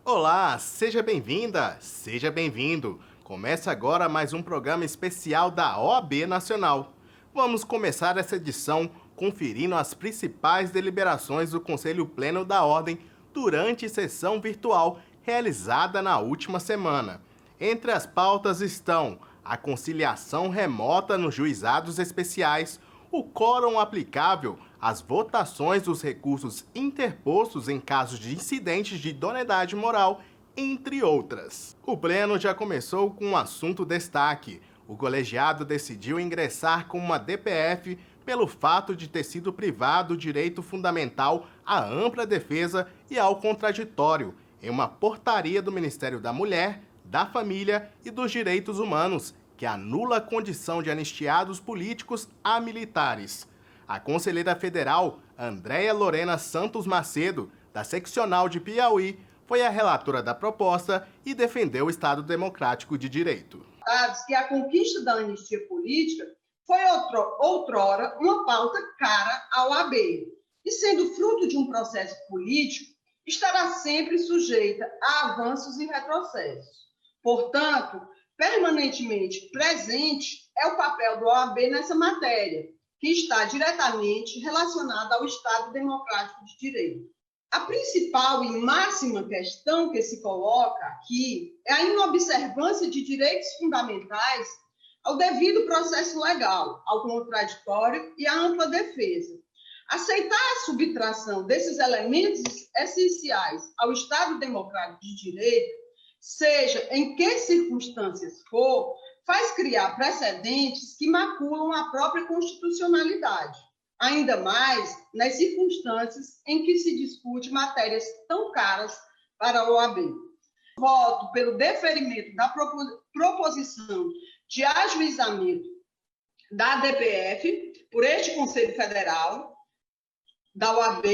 Olá, seja bem-vinda, seja bem-vindo. Começa agora mais um programa especial da OAB Nacional. Vamos começar essa edição conferindo as principais deliberações do Conselho Pleno da Ordem durante sessão virtual realizada na última semana. Entre as pautas estão a conciliação remota nos juizados especiais, o quórum aplicável às votações dos recursos interpostos em casos de incidentes de idoneidade moral, entre outras. O Pleno já começou com um assunto destaque. O colegiado decidiu ingressar com uma DPF pelo fato de ter sido privado do direito fundamental à ampla defesa e ao contraditório, em uma portaria do Ministério da Mulher, da Família e dos Direitos Humanos, que anula a condição de anistiados políticos a militares. A conselheira federal, Andréia Lorena Santos Macedo, da seccional de Piauí, foi a relatora da proposta e defendeu o Estado Democrático de Direito. Que a conquista da anistia política foi outrora uma pauta cara ao AB, e sendo fruto de um processo político, estará sempre sujeita a avanços e retrocessos. Portanto, permanentemente presente é o papel do OAB nessa matéria, que está diretamente relacionada ao Estado Democrático de Direito. A principal e máxima questão que se coloca aqui é a inobservância de direitos fundamentais ao devido processo legal, ao contraditório e à ampla defesa. Aceitar a subtração desses elementos essenciais ao Estado Democrático de Direito, seja em que circunstâncias for, faz criar precedentes que maculam a própria constitucionalidade, ainda mais nas circunstâncias em que se discute matérias tão caras para a OAB. Voto pelo deferimento da proposição de ajuizamento da DPF por este Conselho Federal, da OAB,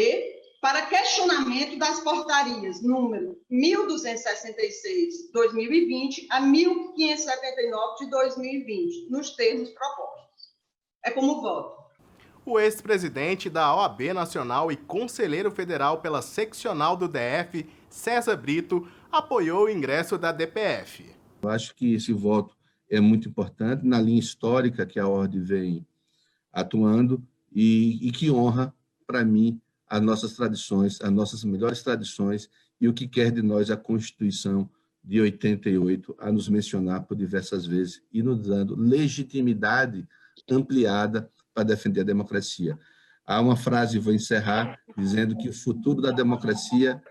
para questionamento das portarias número 1266/2020 a 1579/2020, nos termos propostos. É como voto. O ex-presidente da OAB Nacional e conselheiro federal pela seccional do DF, César Brito, apoiou o ingresso da DPF. Eu acho que esse voto é muito importante na linha histórica que a Ordem vem atuando e que honra, para mim, as nossas tradições, as nossas melhores tradições e o que quer de nós a Constituição de 88, a nos mencionar por diversas vezes e nos dando legitimidade ampliada para defender a democracia. Há uma frase, vou encerrar, dizendo que o futuro da democracia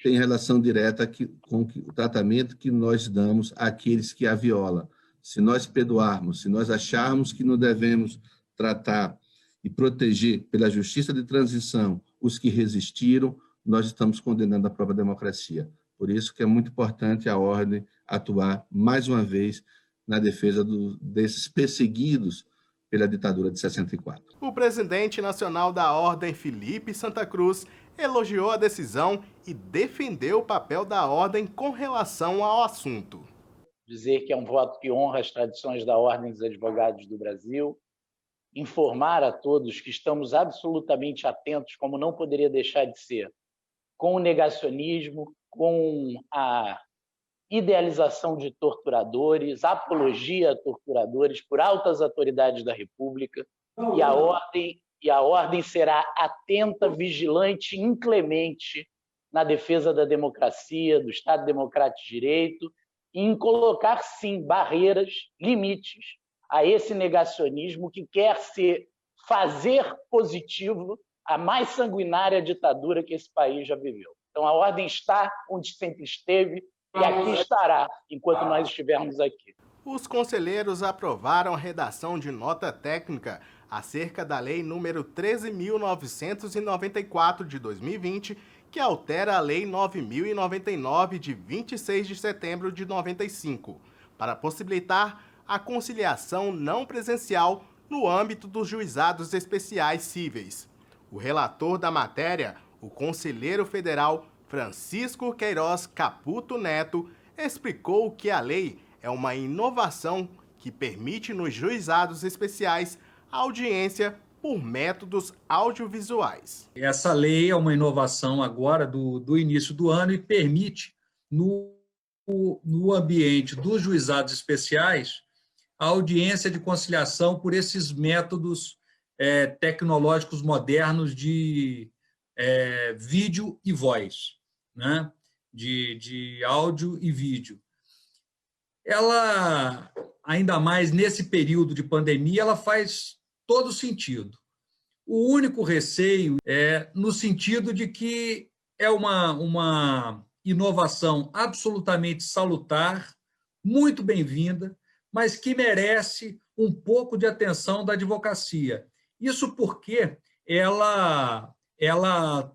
tem relação direta com o tratamento que nós damos àqueles que a violam. Se nós perdoarmos, se nós acharmos que não devemos tratar e proteger pela justiça de transição os que resistiram, nós estamos condenando a própria democracia. Por isso que é muito importante a Ordem atuar, mais uma vez, na defesa desses perseguidos pela ditadura de 64. O presidente nacional da Ordem, Felipe Santa Cruz, elogiou a decisão e defendeu o papel da Ordem com relação ao assunto. Dizer que é um voto que honra as tradições da Ordem dos Advogados do Brasil, informar a todos que estamos absolutamente atentos, como não poderia deixar de ser, com o negacionismo, com a idealização de torturadores, apologia a torturadores por altas autoridades da República, e a ordem será atenta, vigilante, inclemente na defesa da democracia, do Estado Democrático de Direito, e em colocar, sim, barreiras, limites a esse negacionismo que quer fazer positivo a mais sanguinária ditadura que esse país já viveu. Então, a Ordem está onde sempre esteve e aqui estará enquanto nós estivermos aqui. Os conselheiros aprovaram a redação de nota técnica acerca da Lei nº 13.994 de 2020, que altera a Lei 9.099 de 26 de setembro de 95, para possibilitar a conciliação não presencial no âmbito dos juizados especiais cíveis. O relator da matéria, o conselheiro federal Francisco Queiroz Caputo Neto, explicou que a lei é uma inovação que permite nos juizados especiais a audiência por métodos audiovisuais. Essa lei é uma inovação agora do início do ano e permite, no ambiente dos juizados especiais, a audiência de conciliação por esses métodos tecnológicos modernos de vídeo e voz, né? de áudio e vídeo. Ela, ainda mais nesse período de pandemia, ela faz todo sentido. O único receio é no sentido de que é uma inovação absolutamente salutar, muito bem-vinda, mas que merece um pouco de atenção da advocacia. Isso porque ela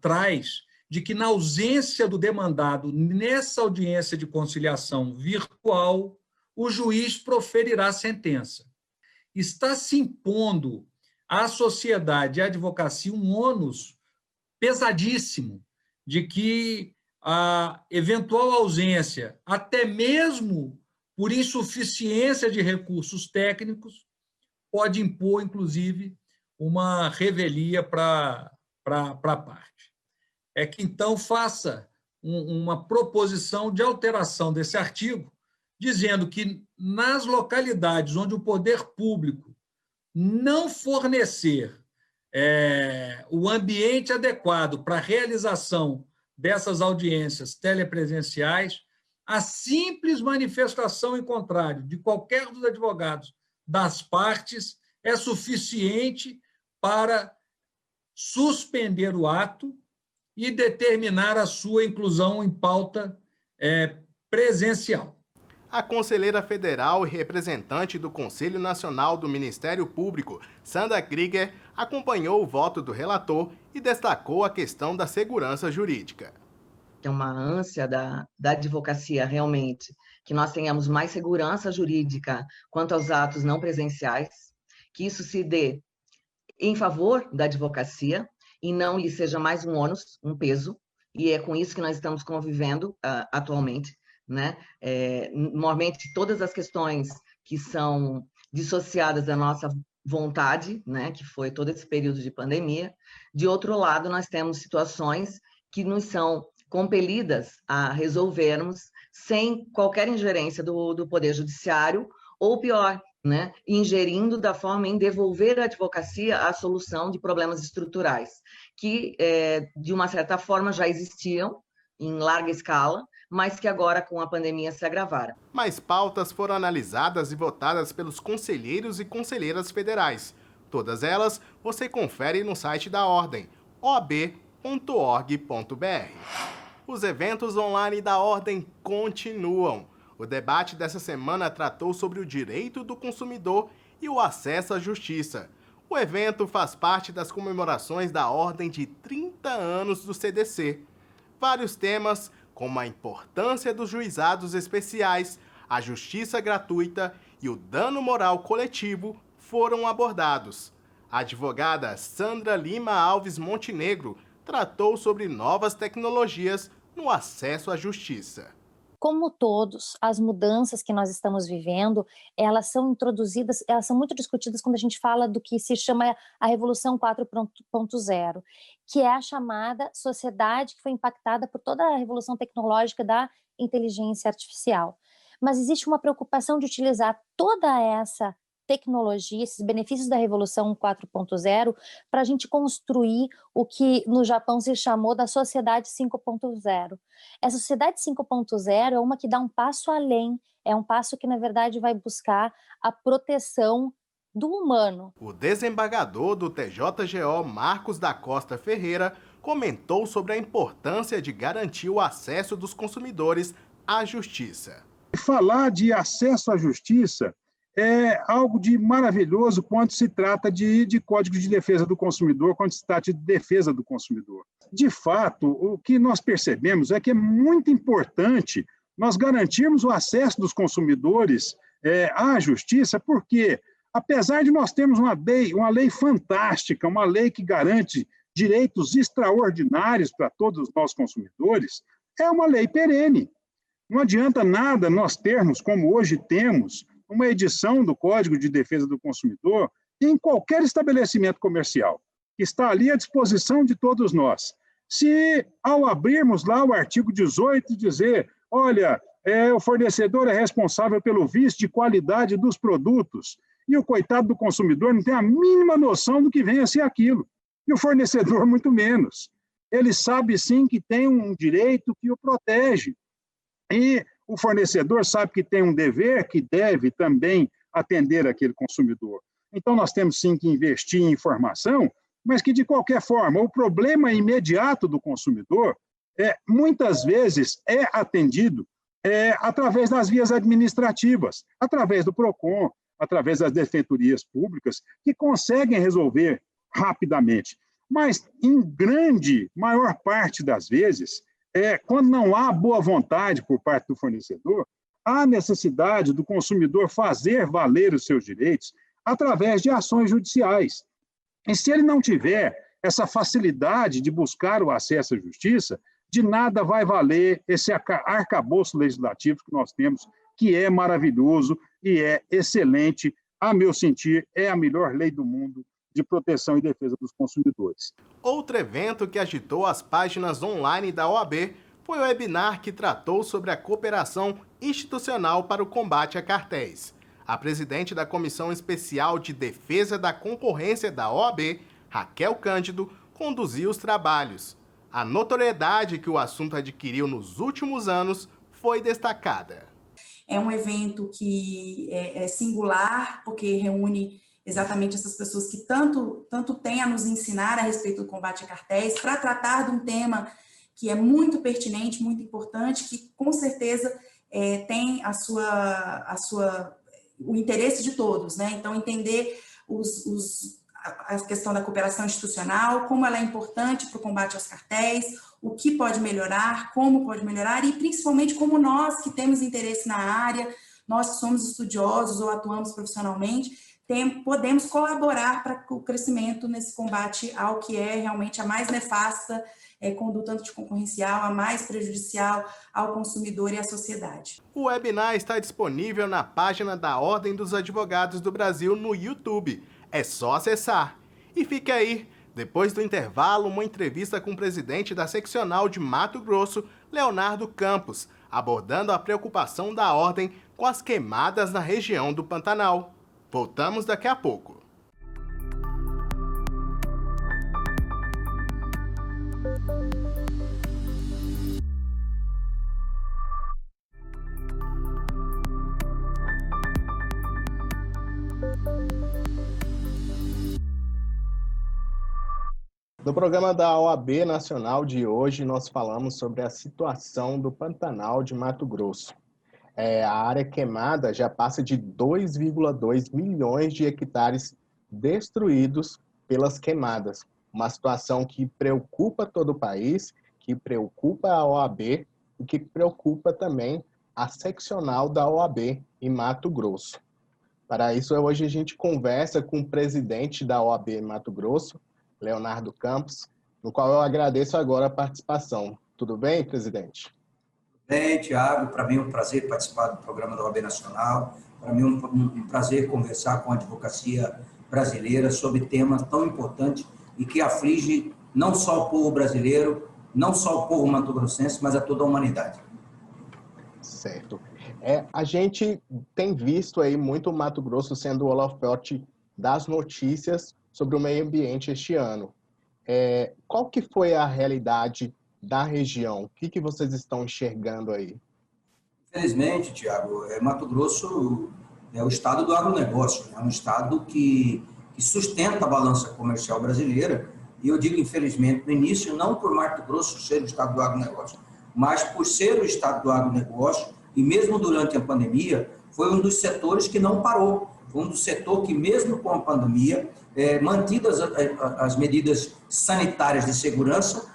traz de que, na ausência do demandado nessa audiência de conciliação virtual, o juiz proferirá a sentença. Está se impondo à sociedade e à advocacia um ônus pesadíssimo de que a eventual ausência, até mesmo por insuficiência de recursos técnicos, pode impor, inclusive, uma revelia para a parte. É que, então, faça uma proposição de alteração desse artigo, dizendo que, nas localidades onde o poder público não fornecer o ambiente adequado para a realização dessas audiências telepresenciais, a simples manifestação em contrário de qualquer dos advogados das partes é suficiente para suspender o ato e determinar a sua inclusão em pauta presencial. A conselheira federal e representante do Conselho Nacional do Ministério Público, Sandra Krieger, acompanhou o voto do relator e destacou a questão da segurança jurídica. É uma ânsia da advocacia, realmente, que nós tenhamos mais segurança jurídica quanto aos atos não presenciais, que isso se dê em favor da advocacia e não lhe seja mais um ônus, um peso, e é com isso que nós estamos convivendo atualmente, né? Normalmente, todas as questões que são dissociadas da nossa vontade, né? Que foi todo esse período de pandemia. De outro lado, nós temos situações que nos são compelidas a resolvermos sem qualquer ingerência do Poder Judiciário, ou pior, né, ingerindo da forma em devolver à advocacia a solução de problemas estruturais, que, de uma certa forma, já existiam em larga escala, mas que agora, com a pandemia, se agravaram. Mais pautas foram analisadas e votadas pelos conselheiros e conselheiras federais. Todas elas você confere no site da Ordem, oab.org.br. Os eventos online da Ordem continuam. O debate dessa semana tratou sobre o direito do consumidor e o acesso à justiça. O evento faz parte das comemorações da Ordem de 30 anos do CDC. Vários temas, como a importância dos juizados especiais, a justiça gratuita e o dano moral coletivo, foram abordados. A advogada Sandra Lima Alves Montenegro tratou sobre novas tecnologias no acesso à justiça. Como todos, as mudanças que nós estamos vivendo, elas são introduzidas, elas são muito discutidas quando a gente fala do que se chama a Revolução 4.0, que é a chamada sociedade que foi impactada por toda a revolução tecnológica da inteligência artificial. Mas existe uma preocupação de utilizar toda essa tecnologia, esses benefícios da Revolução 4.0, para a gente construir o que no Japão se chamou da Sociedade 5.0. Essa Sociedade 5.0 é uma que dá um passo além, é um passo que, na verdade, vai buscar a proteção do humano. O desembargador do TJGO, Marcos da Costa Ferreira, comentou sobre a importância de garantir o acesso dos consumidores à justiça. Falar de acesso à justiça é algo de maravilhoso quando se trata de Código de Defesa do Consumidor, quando se trata de defesa do consumidor. De fato, o que nós percebemos é que é muito importante nós garantirmos o acesso dos consumidores à justiça, porque, apesar de nós termos uma lei fantástica, uma lei que garante direitos extraordinários para todos os nossos consumidores, é uma lei perene. Não adianta nada nós termos, como hoje temos, uma edição do Código de Defesa do Consumidor em qualquer estabelecimento comercial, que está ali à disposição de todos nós. Se, ao abrirmos lá o artigo 18, dizer, olha, o fornecedor é responsável pelo vício de qualidade dos produtos, e o coitado do consumidor não tem a mínima noção do que vem a ser aquilo, e o fornecedor muito menos. Ele sabe sim que tem um direito que o protege, e o fornecedor sabe que tem um dever que deve também atender aquele consumidor. Então, nós temos sim que investir em informação, mas que, de qualquer forma, o problema imediato do consumidor muitas vezes é atendido através das vias administrativas, através do PROCON, através das defensorias públicas, que conseguem resolver rapidamente. Mas, em maior parte das vezes, quando não há boa vontade por parte do fornecedor, há necessidade do consumidor fazer valer os seus direitos através de ações judiciais. E se ele não tiver essa facilidade de buscar o acesso à justiça, de nada vai valer esse arcabouço legislativo que nós temos, que é maravilhoso e é excelente, a meu sentir, é a melhor lei do mundo de proteção e defesa dos consumidores. Outro evento que agitou as páginas online da OAB foi o webinar que tratou sobre a cooperação institucional para o combate a cartéis. A presidente da Comissão Especial de Defesa da Concorrência da OAB, Raquel Cândido, conduziu os trabalhos. A notoriedade que o assunto adquiriu nos últimos anos foi destacada. É um evento que é singular, porque reúne exatamente essas pessoas que tanto têm a nos ensinar a respeito do combate a cartéis, para tratar de um tema que é muito pertinente, muito importante, que com certeza tem o interesse de todos, né? Então, entender a questão da cooperação institucional, como ela é importante para o combate aos cartéis, o que pode melhorar, como pode melhorar e, principalmente, como nós que temos interesse na área, nós que somos estudiosos ou atuamos profissionalmente, podemos colaborar para o crescimento nesse combate ao que é realmente a mais nefasta conduta anticoncorrencial, a mais prejudicial ao consumidor e à sociedade. O webinar está disponível na página da Ordem dos Advogados do Brasil no YouTube. É só acessar. E fique aí, depois do intervalo, uma entrevista com o presidente da seccional de Mato Grosso, Leonardo Campos, abordando a preocupação da Ordem com as queimadas na região do Pantanal. Voltamos daqui a pouco. No programa da OAB Nacional de hoje, nós falamos sobre a situação do Pantanal de Mato Grosso. A área queimada já passa de 2,2 milhões de hectares destruídos pelas queimadas. Uma situação que preocupa todo o país, que preocupa a OAB e que preocupa também a seccional da OAB em Mato Grosso. Para isso, hoje a gente conversa com o presidente da OAB em Mato Grosso, Leonardo Campos, no qual eu agradeço agora a participação. Tudo bem, presidente? Tudo bem, Tiago. Para mim é um prazer participar do programa da OAB Nacional. Para mim é um prazer conversar com a advocacia brasileira sobre temas tão importantes e que aflige não só o povo brasileiro, não só o povo mato-grossense, mas a toda a humanidade. Certo. A gente tem visto aí muito o Mato Grosso sendo o holofote das notícias sobre o meio ambiente este ano. Qual que foi a realidade da região? O que vocês estão enxergando aí? Infelizmente, Tiago, Mato Grosso é o estado do agronegócio, é um estado que sustenta a balança comercial brasileira, e eu digo infelizmente no início, não por Mato Grosso ser o estado do agronegócio, mas por ser o estado do agronegócio, e mesmo durante a pandemia, foi um dos setores que não parou, foi um dos setores que mesmo com a pandemia, mantidas as medidas sanitárias de segurança,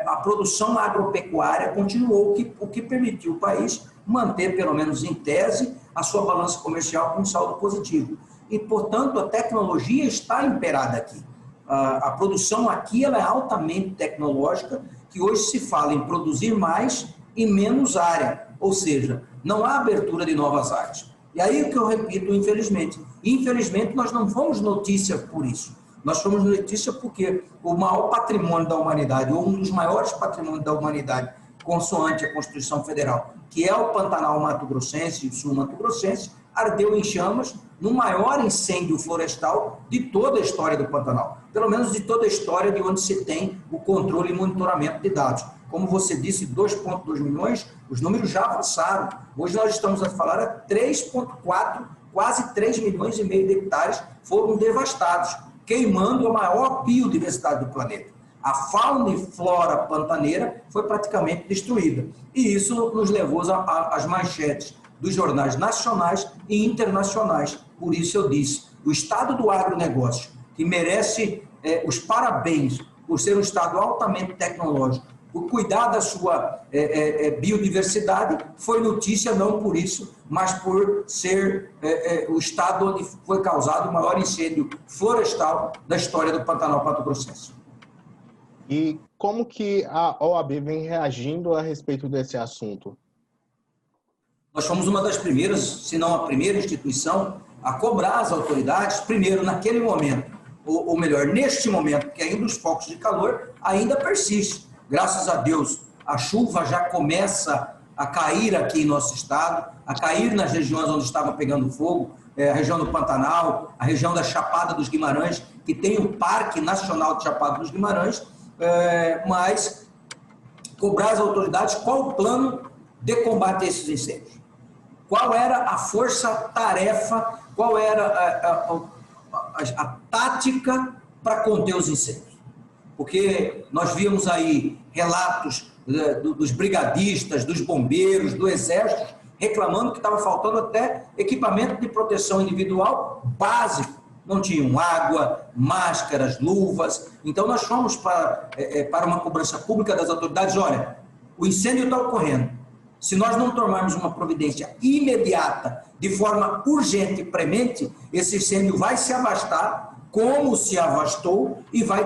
a produção agropecuária continuou, o que permitiu o país manter, pelo menos em tese, a sua balança comercial com saldo positivo. E, portanto, a tecnologia está imperada aqui. A produção aqui ela é altamente tecnológica, que hoje se fala em produzir mais e menos área, ou seja, não há abertura de novas áreas. E aí o que eu repito, infelizmente, Infelizmente, nós não fomos notícia por isso. Nós fomos notícia porque o maior patrimônio da humanidade, ou um dos maiores patrimônios da humanidade, consoante a Constituição Federal, que é o Pantanal Mato-Grossense e Sul-Mato-Grossense, ardeu em chamas no maior incêndio florestal de toda a história do Pantanal. Pelo menos de toda a história de onde se tem o controle e monitoramento de dados. Como você disse, 2,2 milhões, os números já avançaram. Hoje nós estamos a falar a 3,4, quase 3 milhões e meio de hectares foram devastados, queimando a maior biodiversidade do planeta. A fauna e flora pantaneira foi praticamente destruída. E isso nos levou às manchetes dos jornais nacionais e internacionais. Por isso eu disse, o estado do agronegócio, que merece os parabéns por ser um estado altamente tecnológico, por cuidar da sua biodiversidade, foi notícia não por isso, mas por ser o estado onde foi causado o maior incêndio florestal da história do Pantanal Mato-Grossense. E como que a OAB vem reagindo a respeito desse assunto? Nós fomos uma das primeiras, se não a primeira instituição, a cobrar as autoridades, primeiro, naquele momento, ou melhor, neste momento, que ainda os focos de calor ainda persistem. Graças a Deus, a chuva já começa a cair aqui em nosso estado, a cair nas regiões onde estava pegando fogo, a região do Pantanal, a região da Chapada dos Guimarães, que tem o Parque Nacional de Chapada dos Guimarães, mas cobrar as autoridades qual o plano de combate a esses incêndios. Qual era a força-tarefa, qual era a tática para conter os incêndios. Porque nós víamos aí relatos dos brigadistas, dos bombeiros, do exército, reclamando que estava faltando até equipamento de proteção individual básico. Não tinham água, máscaras, luvas. Então nós fomos para uma cobrança pública das autoridades, olha, o incêndio está ocorrendo. Se nós não tomarmos uma providência imediata, de forma urgente e premente, esse incêndio vai se avastar, como se avastou, e vai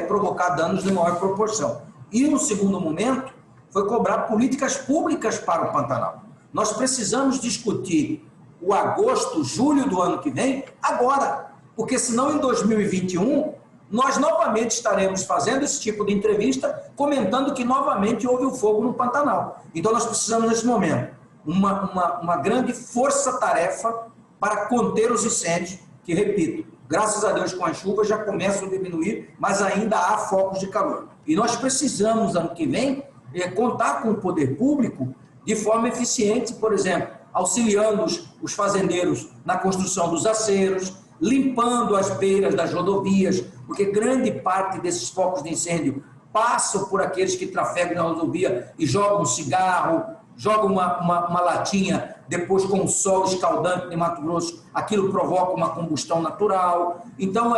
provocar danos de maior proporção. E, no segundo momento, foi cobrar políticas públicas para o Pantanal. Nós precisamos discutir o agosto, julho do ano que vem, agora, porque senão em 2021... nós novamente estaremos fazendo esse tipo de entrevista, comentando que novamente houve um fogo no Pantanal. Então nós precisamos, nesse momento, uma grande força-tarefa para conter os incêndios, que, repito, graças a Deus com as chuvas já começam a diminuir, mas ainda há focos de calor. E nós precisamos, ano que vem, contar com o poder público de forma eficiente, por exemplo, auxiliando os fazendeiros na construção dos aceros, limpando as beiras das rodovias, porque grande parte desses focos de incêndio passam por aqueles que trafegam na rodovia e jogam um cigarro, jogam uma latinha, depois com o sol escaldante de Mato Grosso, aquilo provoca uma combustão natural. Então,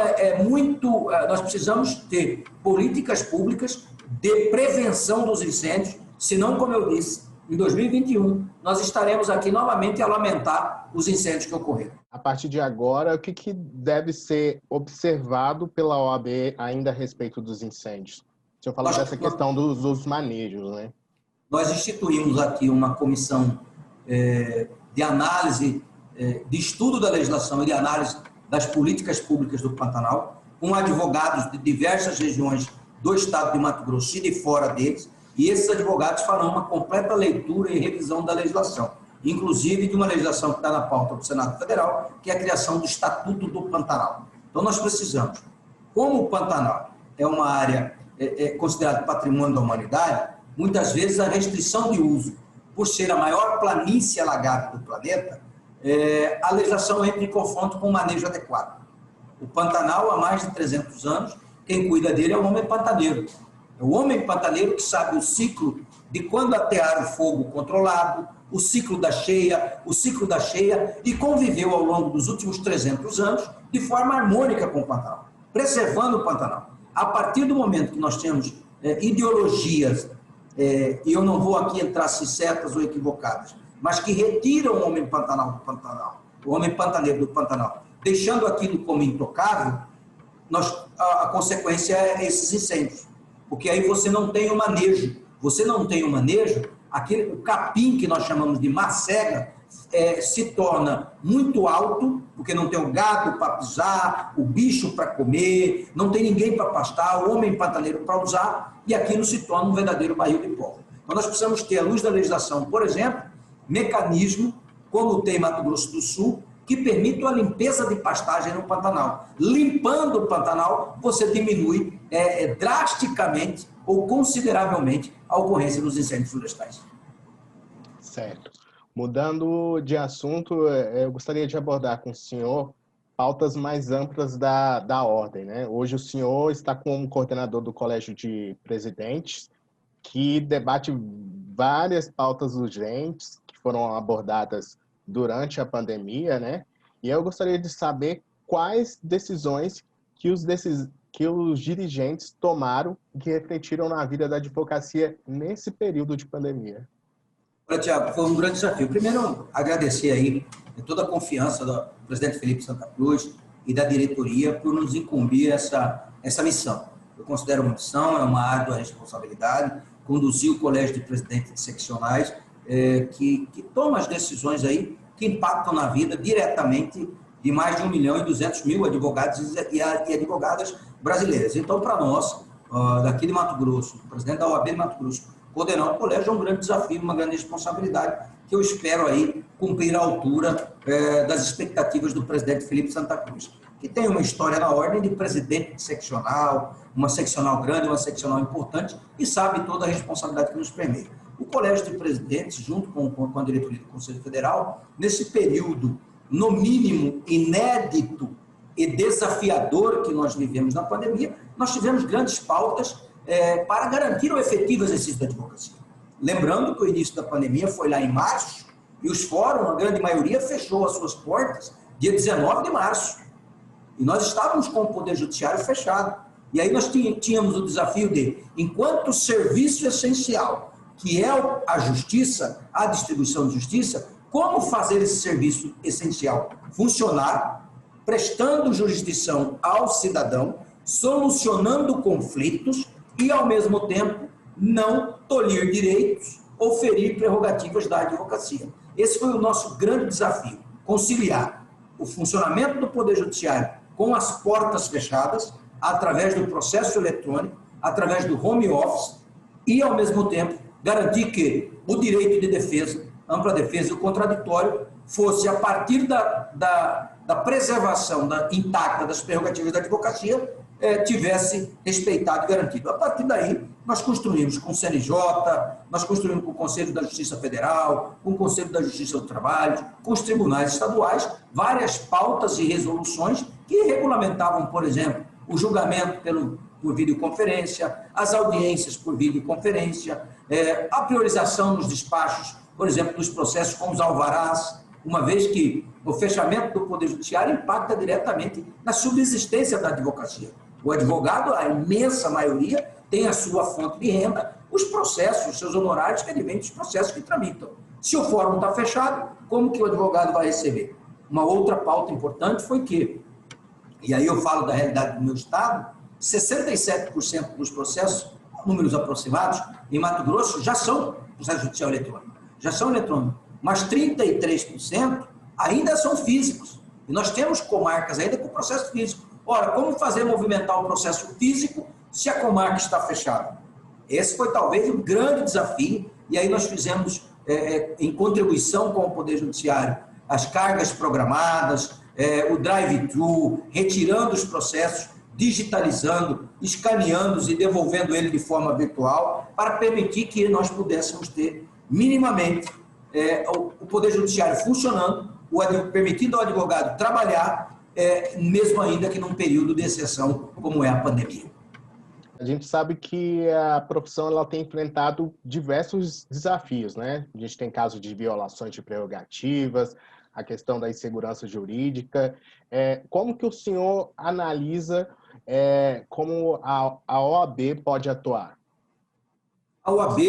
nós precisamos ter políticas públicas de prevenção dos incêndios, senão, como eu disse, em 2021, nós estaremos aqui novamente a lamentar os incêndios que ocorreram. A partir de agora, o que deve ser observado pela OAB ainda a respeito dos incêndios? O senhor falou dessa questão dos manejos, né? Nós instituímos aqui uma comissão de análise, de estudo da legislação e de análise das políticas públicas do Pantanal, com advogados de diversas regiões do estado de Mato Grosso e de fora deles, e esses advogados farão uma completa leitura e revisão da legislação, inclusive de uma legislação que está na pauta do Senado Federal, que é a criação do Estatuto do Pantanal. Então nós precisamos, como o Pantanal é uma área considerada patrimônio da humanidade, muitas vezes a restrição de uso, por ser a maior planície alagada do planeta, a legislação entra em confronto com o manejo adequado. O Pantanal, há mais de 300 anos, quem cuida dele é o homem pantaneiro. É o homem pantaneiro que sabe o ciclo de quando atear o fogo controlado, o ciclo da cheia, e conviveu ao longo dos últimos 300 anos de forma harmônica com o Pantanal, preservando o Pantanal. A partir do momento que nós temos ideologias, e eu não vou aqui entrar se certas ou equivocadas, mas que retiram o homem pantanal do Pantanal, o homem pantaneiro do Pantanal, deixando aquilo como intocável, a consequência é esses incêndios. Porque aí você não tem o manejo. O capim, que nós chamamos de macega, se torna muito alto, porque não tem o gado para pisar, o bicho para comer, não tem ninguém para pastar, o homem pantaneiro para usar, e aquilo se torna um verdadeiro barril de pólvora. Então, nós precisamos ter, à luz da legislação, por exemplo, mecanismo, como tem Mato Grosso do Sul, que permitam a limpeza de pastagem no Pantanal. Limpando o Pantanal, você diminui drasticamente ou consideravelmente a ocorrência dos incêndios florestais. Certo. Mudando de assunto, eu gostaria de abordar com o senhor pautas mais amplas da ordem, né? Hoje o senhor está como coordenador do Colégio de Presidentes, que debate várias pautas urgentes que foram abordadas durante a pandemia, né? E eu gostaria de saber quais decisões que os dirigentes tomaram que refletiram na vida da advocacia nesse período de pandemia. Olha, Tiago, foi um grande desafio. Primeiro, agradecer aí toda a confiança do presidente Felipe Santa Cruz e da diretoria por nos incumbir essa missão. Eu considero uma missão, é uma árdua responsabilidade, conduzir o Colégio de Presidentes Seccionais, que toma as decisões aí que impactam na vida diretamente de mais de 1.200.000 advogados e advogadas brasileiras. Então, para nós, daqui de Mato Grosso, o presidente da OAB de Mato Grosso, coordenar o colégio é um grande desafio, uma grande responsabilidade, que eu espero aí cumprir à altura das expectativas do presidente Felipe Santa Cruz, que tem uma história na ordem de presidente seccional, uma seccional grande, uma seccional importante, e sabe toda a responsabilidade que nos permeia. O Colégio de Presidentes, junto com a diretoria do Conselho Federal, nesse período, no mínimo, inédito e desafiador que nós vivemos na pandemia, nós tivemos grandes pautas para garantir o efetivo exercício da advocacia. Lembrando que o início da pandemia foi lá em março, e os fóruns, a grande maioria, fechou as suas portas dia 19 de março. E nós estávamos com o Poder Judiciário fechado. E aí nós tínhamos o desafio de, enquanto serviço essencial, que é a justiça, a distribuição de justiça, como fazer esse serviço essencial funcionar, prestando jurisdição ao cidadão, solucionando conflitos e, ao mesmo tempo, não tolir direitos ou ferir prerrogativas da advocacia. Esse foi o nosso grande desafio, conciliar o funcionamento do Poder Judiciário com as portas fechadas, através do processo eletrônico, através do home office, e, ao mesmo tempo, garantir que o direito de defesa, ampla defesa e o contraditório fosse, a partir da preservação intacta das prerrogativas da advocacia, tivesse respeitado e garantido. A partir daí, nós construímos com o CNJ, nós construímos com o Conselho da Justiça Federal, com o Conselho da Justiça do Trabalho, com os tribunais estaduais, várias pautas e resoluções que regulamentavam, por exemplo, o julgamento por videoconferência, as audiências por videoconferência, a priorização nos despachos, por exemplo, dos processos com os alvarás, uma vez que o fechamento do Poder Judiciário impacta diretamente na subsistência da advocacia. O advogado, a imensa maioria, tem a sua fonte de renda, os processos, os seus honorários que advêm dos processos que tramitam. Se o fórum está fechado, como que o advogado vai receber? Uma outra pauta importante foi que, e aí eu falo da realidade do meu estado, 67% dos processos, números aproximados, em Mato Grosso já são processo judicial eletrônico, já são eletrônicos, mas 33% ainda são físicos. E nós temos comarcas ainda com processo físico. Ora, como fazer movimentar o processo físico se a comarca está fechada? Esse foi talvez um grande desafio, e aí nós fizemos, em contribuição com o Poder Judiciário, as cargas programadas, o drive-thru, retirando os processos, digitalizando, escaneando-os e devolvendo ele de forma virtual, para permitir que nós pudéssemos ter minimamente o Poder Judiciário funcionando, permitindo ao advogado trabalhar, mesmo ainda que num período de exceção como é a pandemia. A gente sabe que a profissão ela tem enfrentado diversos desafios, né? A gente tem casos de violações de prerrogativas, a questão da insegurança jurídica. Como que o senhor analisa como a OAB pode atuar? A OAB,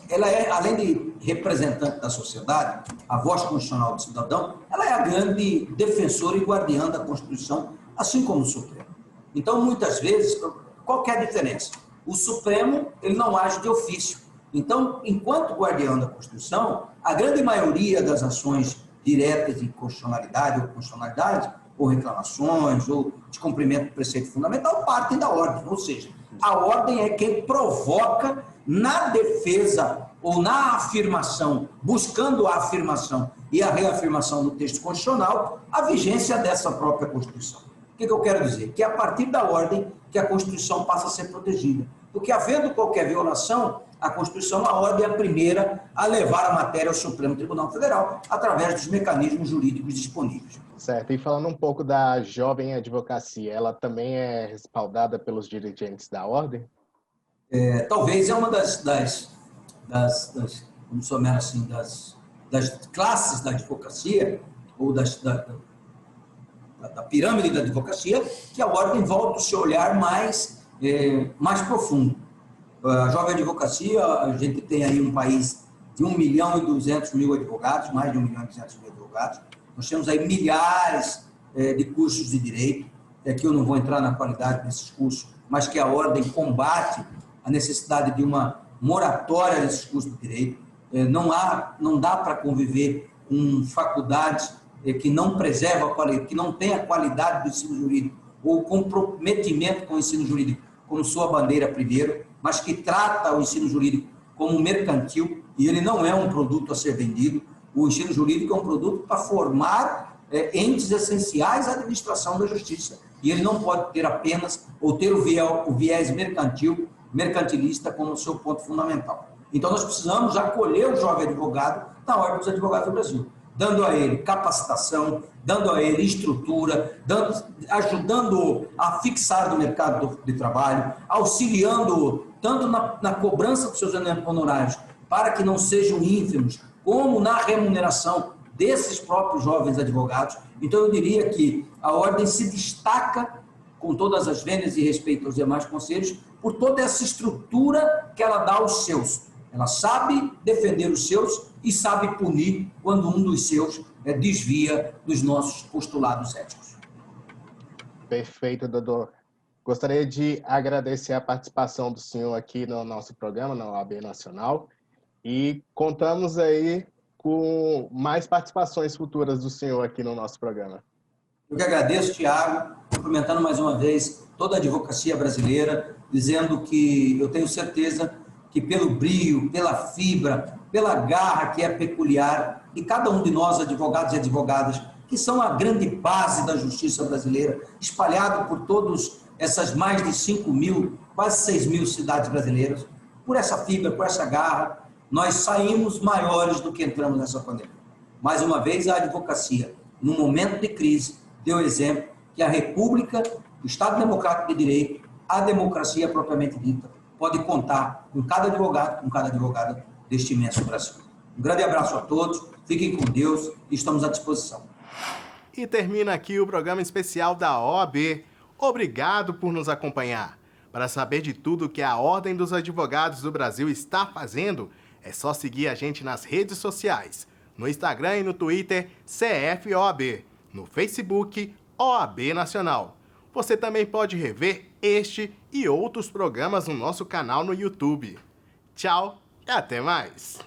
ela é, além de representante da sociedade, a voz constitucional do cidadão, ela é a grande defensora e guardiã da Constituição, assim como o Supremo. Então, muitas vezes, qual que é a diferença? O Supremo, ele não age de ofício. Então, enquanto guardião da Constituição, a grande maioria das ações diretas de constitucionalidade, ou reclamações, ou descumprimento do preceito fundamental, partem da ordem. Ou seja, a ordem é quem provoca na defesa ou na afirmação, buscando a afirmação e a reafirmação do texto constitucional, a vigência dessa própria Constituição. O que eu quero dizer? Que é a partir da ordem que a Constituição passa a ser protegida. Porque, havendo qualquer violação, a Constituição, a ordem é a primeira a levar a matéria ao Supremo Tribunal Federal através dos mecanismos jurídicos disponíveis. Certo. E falando um pouco da jovem advocacia, ela também é respaldada pelos dirigentes da ordem? Talvez é uma das classes da advocacia, ou da pirâmide da advocacia, que a ordem volta o seu olhar mais profundo. A jovem advocacia, a gente tem aí um país de 1.200.000 advogados, mais de 1.200.000 advogados. Nós temos aí milhares de cursos de direito. Aqui eu não vou entrar na qualidade desses cursos, mas que a ordem combate a necessidade de uma moratória desses cursos de direito. Não dá para conviver com faculdades que não preservam, que não têm a qualidade do ensino jurídico ou comprometimento com o ensino jurídico como sua bandeira primeiro, mas que trata o ensino jurídico como mercantil, e ele não é um produto a ser vendido. O ensino jurídico é um produto para formar entes essenciais à administração da justiça, e ele não pode ter apenas, ou ter o viés mercantilista como seu ponto fundamental. Então, nós precisamos acolher o jovem advogado na Ordem dos Advogados do Brasil, dando a ele capacitação, dando a ele estrutura, ajudando-o a fixar no mercado de trabalho, auxiliando-o tanto na cobrança dos seus honorários, para que não sejam ínfimos, como na remuneração desses próprios jovens advogados. Então, eu diria que a ordem se destaca, com todas as vênias e respeito aos demais conselhos, por toda essa estrutura que ela dá aos seus. Ela sabe defender os seus e sabe punir quando um dos seus desvia dos nossos postulados éticos. Perfeito, doutor. Gostaria de agradecer a participação do senhor aqui no nosso programa, na OAB Nacional, e contamos aí com mais participações futuras do senhor aqui no nosso programa. Eu que agradeço, Tiago, cumprimentando mais uma vez toda a advocacia brasileira, dizendo que eu tenho certeza que pelo brio, pela fibra, pela garra que é peculiar de cada um de nós, advogados e advogadas, que são a grande base da justiça brasileira, espalhado por todas essas mais de 5.000, quase 6.000 cidades brasileiras, por essa fibra, por essa garra, nós saímos maiores do que entramos nessa pandemia. Mais uma vez, a advocacia, num momento de crise, deu exemplo que a República, o Estado Democrático de Direito, a democracia propriamente dita, pode contar com cada advogado, com cada advogada deste imenso Brasil. Um grande abraço a todos, fiquem com Deus e estamos à disposição. E termina aqui o programa especial da OAB. Obrigado por nos acompanhar. Para saber de tudo que a Ordem dos Advogados do Brasil está fazendo, é só seguir a gente nas redes sociais, no Instagram e no Twitter, CFOAB, no Facebook, OAB Nacional. Você também pode rever este e outros programas no nosso canal no YouTube. Tchau e até mais!